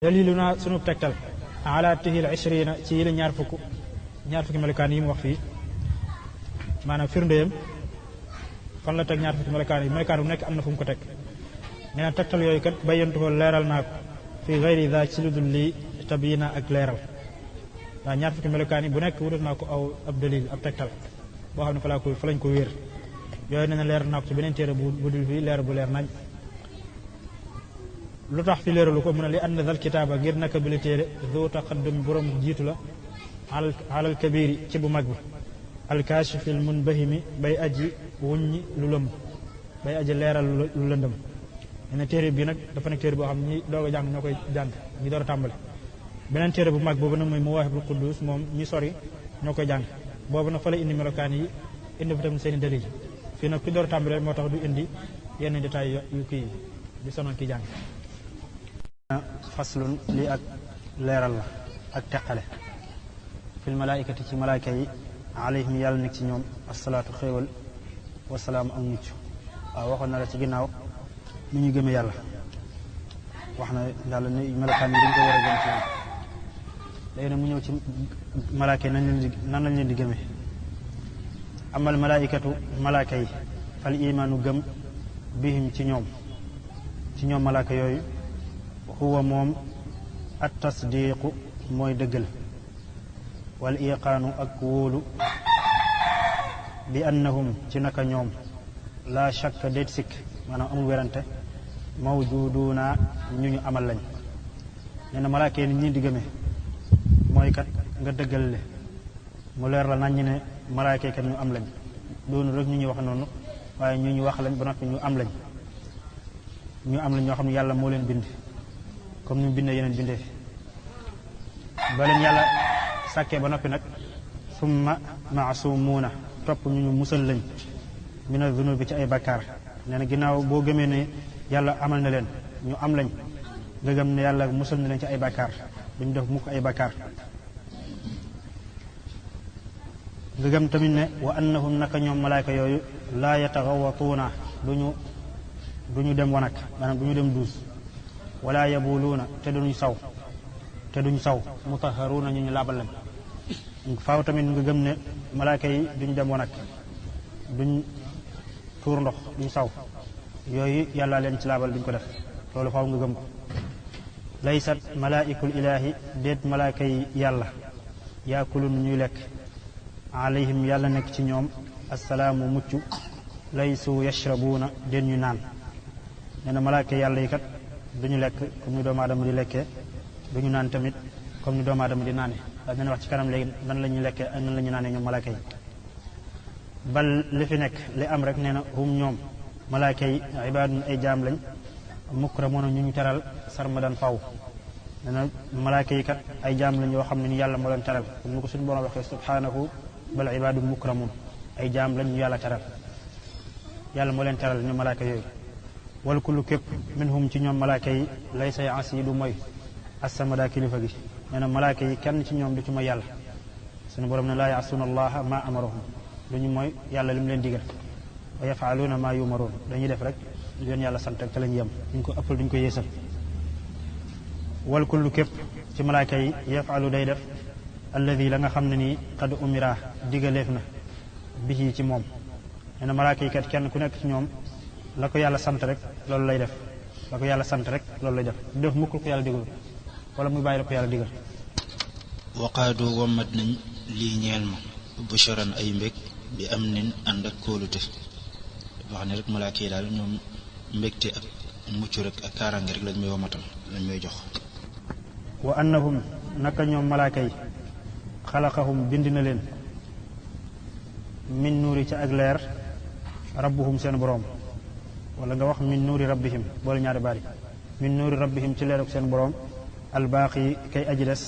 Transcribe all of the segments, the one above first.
daliluna sunu tegtal ala tihil 20 ci yile ñaar fukki melokaan yi mu wax fii maanaam firndeyam fan la teg ñaar fukki melokaan yi melokaan bu nekk am na fu mu ko teg nee na tegtal yooyu kat bayyantuwoo leeral naa ko fii gayri daa ci lu dul lii tabiina ak leeral waaw ñaar fukki melokaan yi bu nekk wutal naa ko ab dalil ab tegtal boo xam ne fa lañ ko wéer yooyu nee na leeral naa ko ci beneen téere bu dul fii leer bu leer nañ lu tax fi leeralu ko mu ne li ànd dal kitaaba ngir naka bi la téere zoo taqaddum borom jiitu la alal kabiri ci bu mag bi alkaashifil munbahimi bay aji wuññi lu lëmb bay aji leeral lu lëndëm nee na téere bi nag dafa nekk téere boo xam ñi doog a jàng ñoo koy jàng ñi door a tàmbali beneen téere bu mag boobu nag mooy Mawaahibul Quddus moom ñi sori ñoo koy jàng boobu nag fa la indi melokaan yi indi fa tamit seen i dalil fii nag ki door a tàmbali moo tax du indi yenn détails yu kii di sonoon ki jàng faslun lii ak leeral la ak teqale fil malaaykati ci malaayka yi alayhim yàlla nekk ci ñoom asalaatu xéewal wasalaam ak mucc waaw waxoon na la ci ginnaaw ni ñu gëme yàlla wax na yàlla ne melokaan yi dañ ko war a gëm ci ñoom léegi nag mu ñëw ci malaayka yi nan lañ leen di gëme amal malaaykatu malaayka yi fal imaanu gëm bihim ci ñoom malaayka yooyu huwa moom at tasdiqu mooy dëggal wal iqaanu ak wóolu bi annahum ci naka ñoom la shakka déet sikk maanaam amul werante mawjuduuna ñu amal lañ nee na malaaka yi ni ñi di gëme mooy kat nga dëggal le mu leer la nañ ne malaaka yi kat ñu am lañ doonu rek ñu ñuy wax noonu waaye ñu wax lañ ba noppi ñu am lañ ñoo xam ne yàlla moo leen bind comme ñu bindee yeneen bindee ba leen yàlla sàkkee ba noppi nag summa maasumuuna topp ñu musal lañ mina zunubi ci ay bakkaar nee na ginnaaw boo gëmee ne yàlla amal na leen ñu am lañ nga gëm ne yàlla musal na leen ci ay bakkaar duñu def mukk ay bakkaar nga gëm tamit ne wa annahum naka ñoom malaayka yooyu laa yataxawatuuna duñu dem wanak maanaam duñu dem duus wala yabuluuna te duñu saw mutaharuuna ñu laabal lañ faaw tamit nga gëm ne malaaka yi duñ dem wanag duñ tuur ndox duñ saw yooyu yàlla leen ci laabal duñ ko def loolu faaw nga gëm ko laysat malaaikul ilaahi déet malaaka yi yàlla yaakulun ñuy lekk alayhim yàlla nekk ci ñoom assalaamu mucc laysu yashrabuuna déet ñu naan nee na malaaka yàlla yi kat duñu lekk comme ni doomu aadama di lekkee duñu naan tamit comme ni doomu aadama di naane waaye dina wax ci kanam léegi nan la ñuy lekkee ak nan la ñuy naanee ñoom malaaka yi bal li fi nekk li am rek nee na hum ñoom malaaka yi ibaadun ay jaam lañ mukramuuna ñu teral sarmadan faw nee na malaaka yi kat ay jaam lañ yoo xam ne ni yàlla moo leen teral comme ni ko suñu borom waxee subhanahu bal ibaadun mukramuun ay jaam lañ ñu yàlla teral yàlla moo leen teral ñu malaaka yooyu wal kullu képp minhum ci ñoom malaaka yi lay say as yi du mooy assamada kilifa gi nee na malaaka yi kenn ci ñoom du ci mooy yàlla suñu borom ne laa yaasuuna allaha ma amarahum duñu mooy yàlla li mu leen digal wa yafaaluuna ma yumaroon dañuy def rek leen yàlla sant rek te lañu yem duñ ko ëppal duñ ko yéesal wal kullu képp ci malaaka yi yafaalu day def alladi la nga xam ne nii qad umira digaleef na bihi ci moom nee na malaaka yi kat kenn ku nekk ci ñoom la ko yàlla sant rek loolu lay def def mukk ko yàlla digal wala muy bàyyi la ko yàlla digal waqaadu wammat nañ lii ñeel ma busharan ay mbég bi am nin ànd ak kóolute wax ne rek malaaka yi daal ñoom mbégte ak mucc rek ak kaaraange rek lañ may wamatal lañ may jox wa annahum naka ñoom malaaka yi xalaqahum bind na leen min nuuri ci ak leer rabbuhum seen boroom wala nga wax min nuuri rabbihim boole ñaari baari min nuuri rabbihim ci leeruk seen boroom albaaqi kay aji des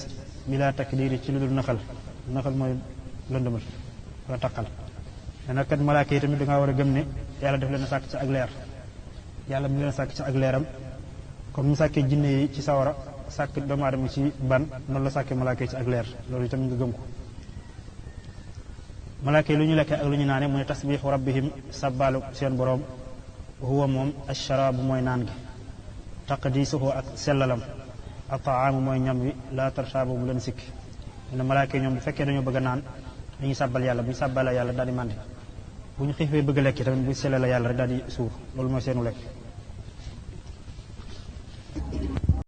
bila takdiiri ci lu dul naxal mooy lëndëmal wala taqal te nag kat malaaka yi tamit da ngaa war a gëm ne yàlla def leen a sàkk ci ak leer yàlla mu leen a sàkk ci ak leeram comme mu sàkkee jinne yi ci sawara sàkk doomu aadama ci ban noonu la sàkkee malaaka yi ci ak leer loolu itam nga gëm ko malaaka yi lu ñu lekkee ak lu ñu naane mu ne tasbiixu rabbihim sabbaalu seen boroom huwa moom asharaabu mooy naan gi taqdisuhu ak sellalam ataamu mooy ñam wi laa tartaabu bu leen sikk ne malaaka yi ñoom bu fekkee dañoo bëgg a naan dañuy sàbbal yàlla bu ñu sàbbala yàlla daal di màndi bu ñu xiifee bëgg a lekk tamit bu ñu selle la yàlla rek daal di suur loolu mooy seenu lekk